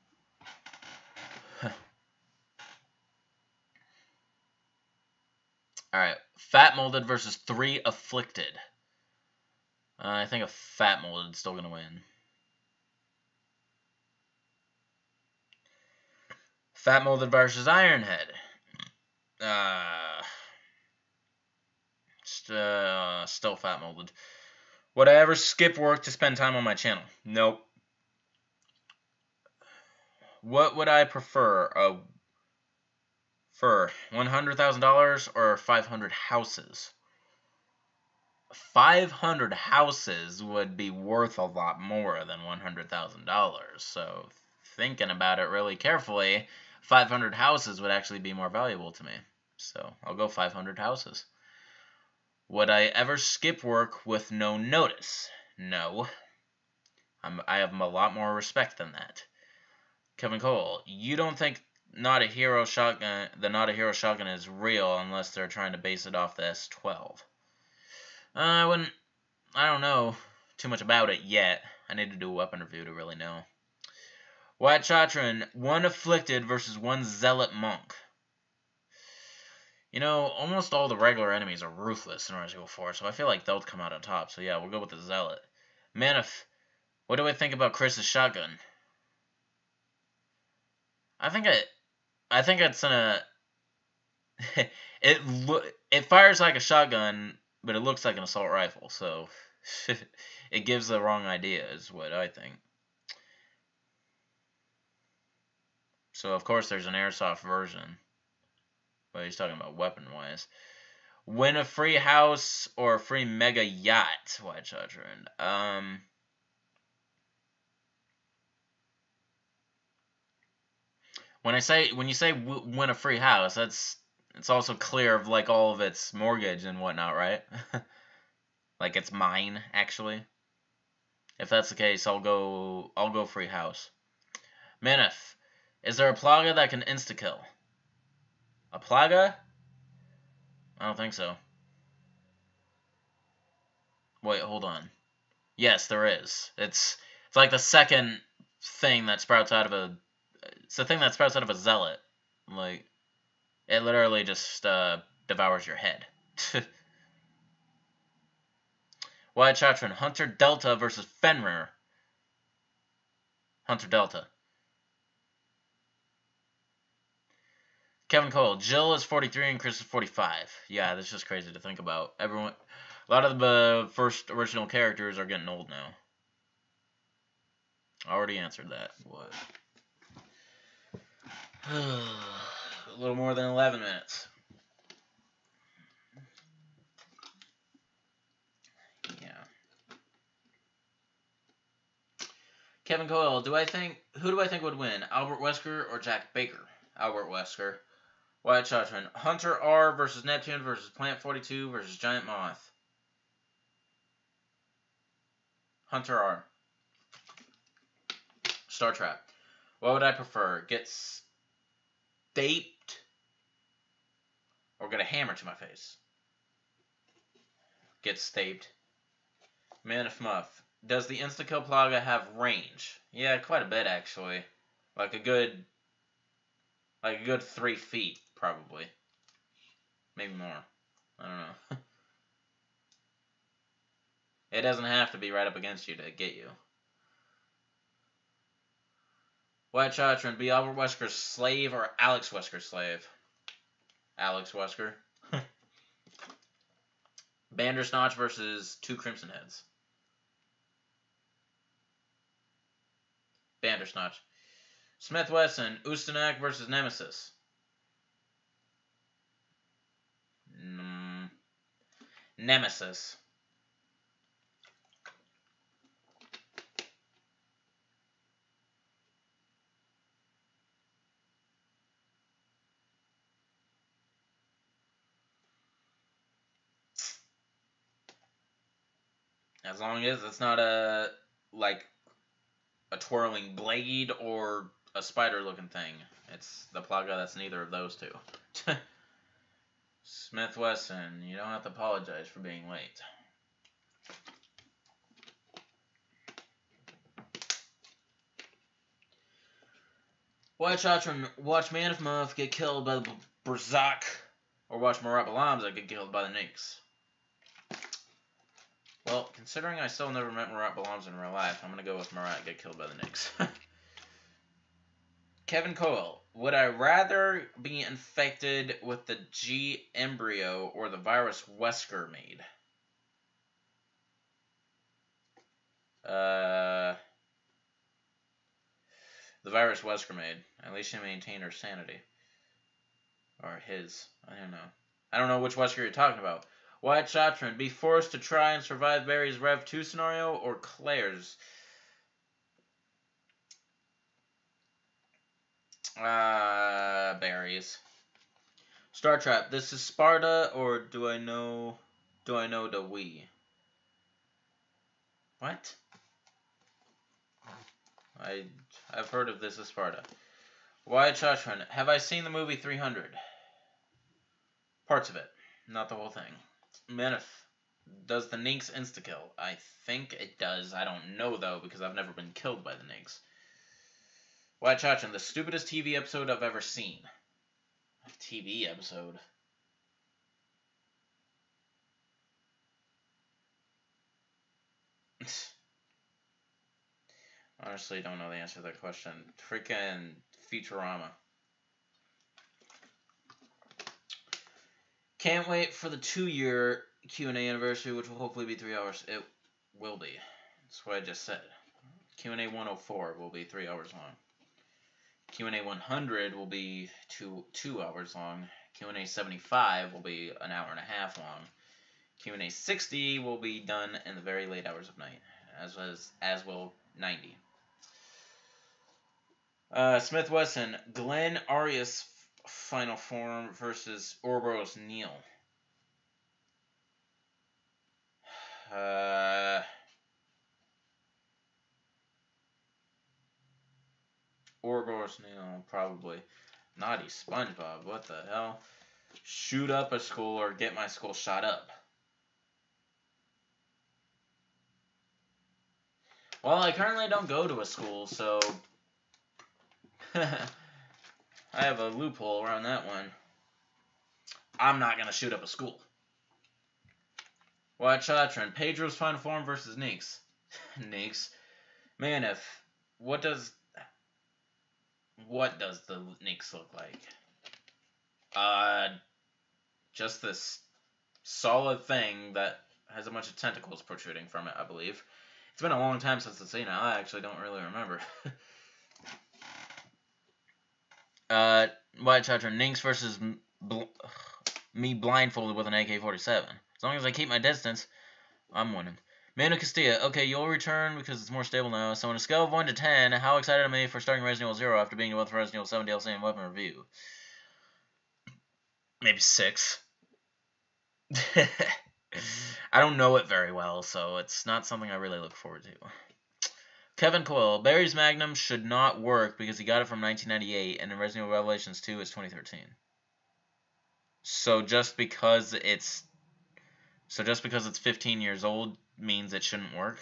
Alright, Fat Molded versus 3 Afflicted. I think a Fat Molded is still going to win. Fat Molded versus Ironhead. Still Fat Molded. Would I ever skip work to spend time on my channel? Nope. What would I prefer? For $100,000 or 500 houses? 500 houses would be worth a lot more than $100,000. So, thinking about it really carefully, 500 houses would actually be more valuable to me. So, I'll go 500 houses. Would I ever skip work with no notice? No. I have a lot more respect than that. Kevin Cole, you don't think the Not a Hero shotgun is real unless they're trying to base it off the S12? I don't know too much about it yet. I need to do a weapon review to really know. White Chatron, 1 Afflicted versus 1 Zealot Monk. You know, almost all the regular enemies are ruthless in Resident Evil 4, so I feel like they'll come out on top. So yeah, we'll go with the Zealot. Manif, what do I think about Chris's shotgun? I think it's it fires like a shotgun, but it looks like an assault rifle, so it gives the wrong idea, is what I think. So of course there's an airsoft version, but he's talking about weapon-wise. Win a free house or a free mega yacht, White Children. When you say win a free house, it's also clear of like all of its mortgage and whatnot, right? Like it's mine actually. If that's the case, I'll go free house. Manif, is there a plaga that can insta kill? A plaga? I don't think so. Wait, hold on. Yes, there is. It's like the second thing that sprouts out of It's the thing that sprouts out of a zealot. Like, it literally just devours your head. White Chatron, Hunter Delta versus Fenrir. Hunter Delta. Kevin Cole, Jill is 43 and Chris is 45. Yeah, that's just crazy to think about. Everyone, a lot of the first original characters are getting old now. I already answered that. What? A little more than 11 minutes. Yeah. Kevin Coyle, who do I think would win? Albert Wesker or Jack Baker? Albert Wesker. Wyatt Chatron, Hunter R versus Neptune versus Plant 42 versus Giant Moth. Hunter R. Star Trap. What would I prefer? Get staped or get a hammer to my face? Get staped. Man of Muff. Does the insta-kill Plaga have range? Yeah, quite a bit actually. Like a good 3 feet, probably. Maybe more. I don't know. It doesn't have to be right up against you to get you. White Chatron, be Albert Wesker's slave or Alex Wesker's slave? Alex Wesker. Bandersnatch versus 2 Crimson Heads. Bandersnatch. Smith Wesson, Ustanak versus Nemesis. Nemesis. As long as it's not a twirling blade or a spider-looking thing. It's the Plaga that's neither of those two. Smith Wesson, you don't have to apologize for being late. White Chatron, watch Man of Muff get killed by the Berzak, or watch Marat Balamza get killed by the Nix. Well, considering I still never met Marat Balamza in real life, I'm going to go with Marat get killed by the Nix. Kevin Coyle, would I rather be infected with the G embryo or the virus Wesker made? The virus Wesker made. At least she maintained her sanity. Or his. I don't know. I don't know which Wesker you're talking about. White Chatron, be forced to try and survive Barry's Rev 2 scenario or Claire's? Barry's. Star Trap, this is Sparta or do I know the we? What? I've heard of This is Sparta. Wyatt Chatron, have I seen the movie 300? Parts of it, not the whole thing. Menif, does the Nynx insta-kill? I think it does. I don't know, though, because I've never been killed by the Nynx. Wyatt Chatron, the stupidest TV episode I've ever seen. A TV episode? Honestly, don't know the answer to that question. Freaking Futurama. Can't wait for the 2-year Q&A anniversary, which will hopefully be 3 hours. It will be. That's what I just said. Q&A 104 will be 3 hours long. Q&A 100 will be 2 hours long. Q&A 75 will be an hour and a half long. Q&A 60 will be done in the very late hours of night, as will 90. Smith Wesson, Glenn Arias final form versus Ouroboros Neil. Ouroboros Neil, probably. Naughty SpongeBob, what the hell? Shoot up a school or get my school shot up. Well, I currently don't go to a school, so I have a loophole around that one. I'm not going to shoot up a school. White Chatron, Pedro's Fine Form versus Neeks. Neeks. Man, what does the Neeks look like? Just this solid thing that has a bunch of tentacles protruding from it, I believe. It's been a long time since I've seen it. I actually don't really remember. White Chatron, Neeks versus me blindfolded with an AK-47. As long as I keep my distance, I'm winning. Manu Castilla, okay, you'll return because it's more stable now. So on a scale of 1 to 10, how excited am I for starting Resident Evil 0 after being done with Resident Evil 7 DLC and weapon review? Maybe 6. I don't know it very well, so it's not something I really look forward to. Kevin Coyle, Barry's Magnum should not work because he got it from 1998, and in Resident Evil Revelations 2 it's 2013. So just because it's 15 years old means it shouldn't work?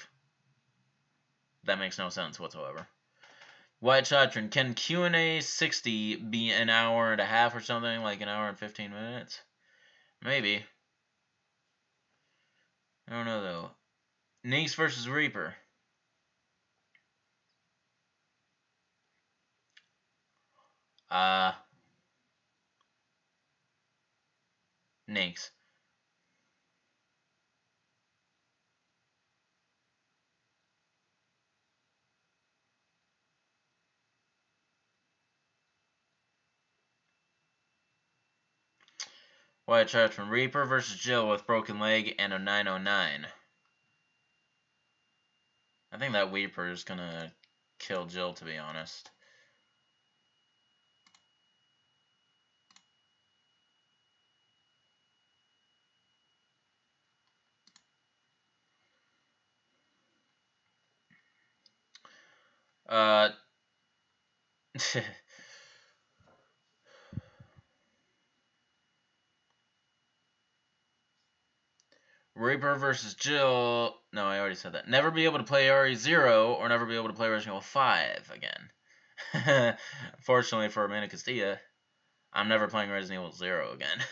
That makes no sense whatsoever. White Chatron, can Q&A 60 be an hour and a half or something, like an hour and 15 minutes? Maybe. I don't know, though. Neeks versus Reaper. Neeks. White Chatron, Reaper versus Jill with broken leg and a 909. I think that Reaper is gonna kill Jill, to be honest. Reaper versus Jill. No, I already said that. Never be able to play RE0 or never be able to play Resident Evil 5 again. Fortunately for Amanda Castilla, I'm never playing Resident Evil 0 again.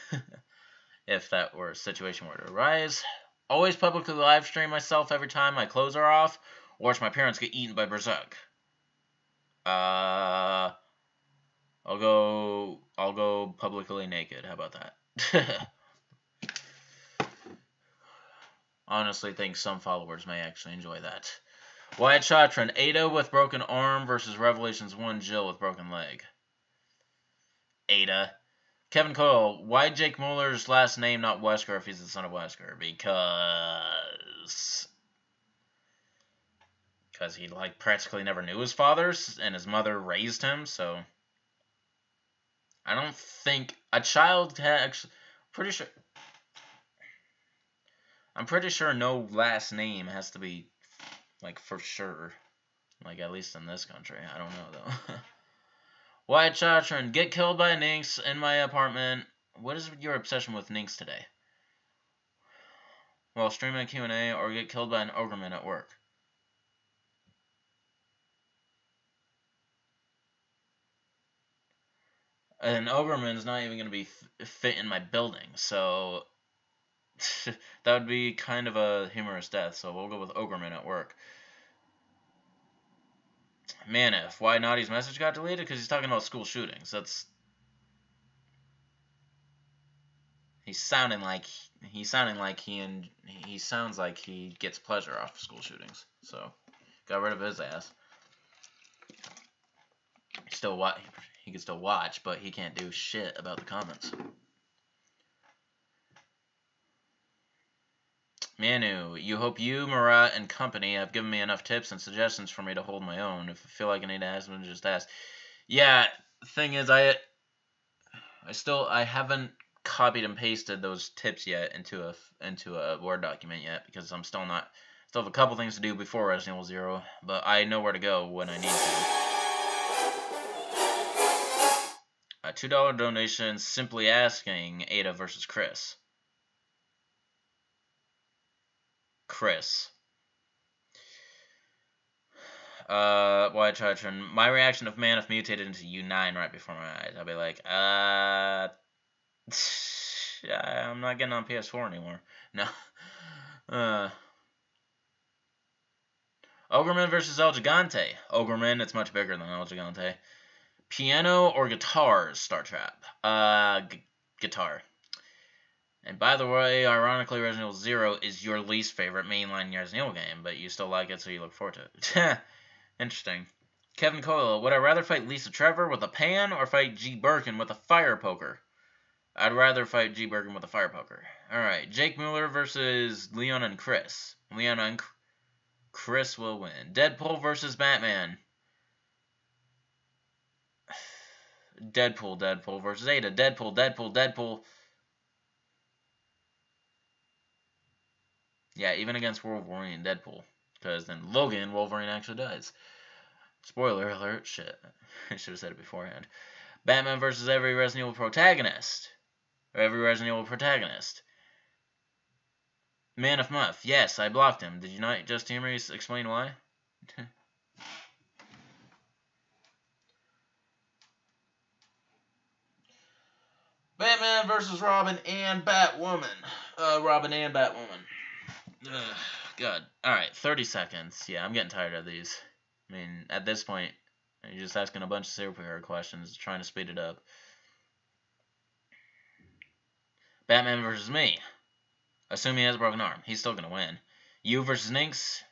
If that were a situation were to arise. Always publicly live stream myself every time my clothes are off, or watch my parents get eaten by Berserk. I'll go publicly naked. How about that? Honestly, think some followers may actually enjoy that. Wyatt Chatron, Ada with broken arm versus Revelations 1 Jill with broken leg. Ada. Kevin Coyle, why Jake Muller's last name not Wesker if he's the son of Wesker? Because he like practically never knew his father and his mother raised him, so I don't think a child had actually I'm pretty sure no last name has to be like for sure. Like at least in this country. I don't know though. Wyatt Chatron, get killed by Ninx in my apartment. What is your obsession with Ninx today? While streaming a Q&A or get killed by an Ogremon at work? An Ogremon is not even going to be fit in my building, so that would be kind of a humorous death, so we'll go with Ogremon at work. Manif, why Naughty's message got deleted? Because he's talking about school shootings. He sounds like he gets pleasure off of school shootings. So got rid of his ass. He can still watch, but he can't do shit about the comments. Manu, you hope you, Marat, and company have given me enough tips and suggestions for me to hold my own. If I feel like I need to ask them, just ask. Yeah, thing is, I haven't copied and pasted those tips yet into a Word document yet because I'm still have a couple things to do before Resident Evil 0, but I know where to go when I need to. A $2 donation simply asking Ada versus Chris. Why Chitron? My reaction if Manif mutated into U9 right before my eyes. I'd be like, I'm not getting on PS4 anymore. No. Ogremon versus El Gigante. Ogremon, it's much bigger than El Gigante. Piano or guitars, Star Trap? Guitar. And by the way, ironically, Resident Evil 0 is your least favorite mainline Resident Evil game, but you still like it, so you look forward to it. Interesting. Kevin Coyle, would I rather fight Lisa Trevor with a pan or fight G. Birkin with a fire poker? I'd rather fight G. Birkin with a fire poker. Alright, Jake Mueller versus Leon and Chris. Leon and Chris will win. Deadpool versus Batman. Deadpool versus Ada. Deadpool. Yeah, even against Wolverine, Deadpool. Because then Logan, Wolverine actually dies. Spoiler alert. Shit. I should have said it beforehand. Batman versus every Resident Evil protagonist. Or every Resident Evil protagonist. Man of Muff. Yes, I blocked him. Did you not just hear me explain why? Batman versus Robin and Batwoman. Robin and Batwoman. Ugh, God. Alright, 30 seconds. Yeah, I'm getting tired of these. I mean, at this point, you're just asking a bunch of superhero questions, trying to speed it up. Batman versus me. Assume he has a broken arm. He's still going to win. You versus Nynx.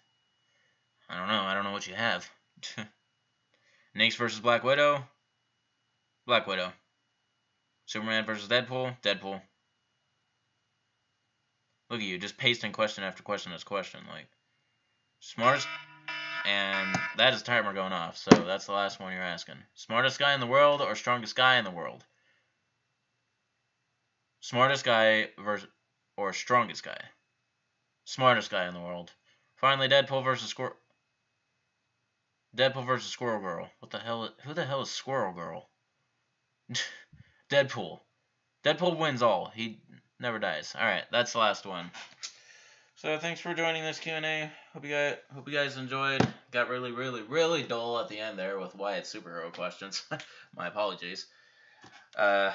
I don't know. I don't know what you have. Nynx versus Black Widow. Black Widow. Superman versus Deadpool. Deadpool. Look at you, just pasting question after question as question. Like, smartest... And that is timer going off, so that's the last one you're asking. Smartest guy in the world or strongest guy in the world? Smartest guy versus... or strongest guy? Smartest guy in the world. Finally, Deadpool versus Squirrel... Deadpool versus Squirrel Girl. What the hell? Who the hell is Squirrel Girl? Deadpool. Deadpool wins all. He never dies. Alright, that's the last one. So thanks for joining this Q&A. Hope you guys enjoyed. Got really dull at the end there with Wyatt's superhero questions. My apologies. I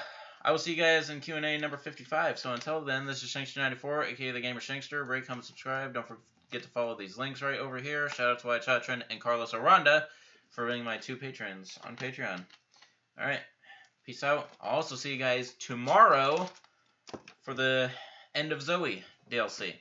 will see you guys in Q&A number 55. So until then, this is Shankster94, aka The Gamer Shankster. Rate, comment, subscribe. Don't forget to follow these links right over here. Shout out to Wyatt Chatron and Carlos Aranda for being my 2 patrons on Patreon. Alright. Peace out. I'll also see you guys tomorrow for the End of Zoe DLC.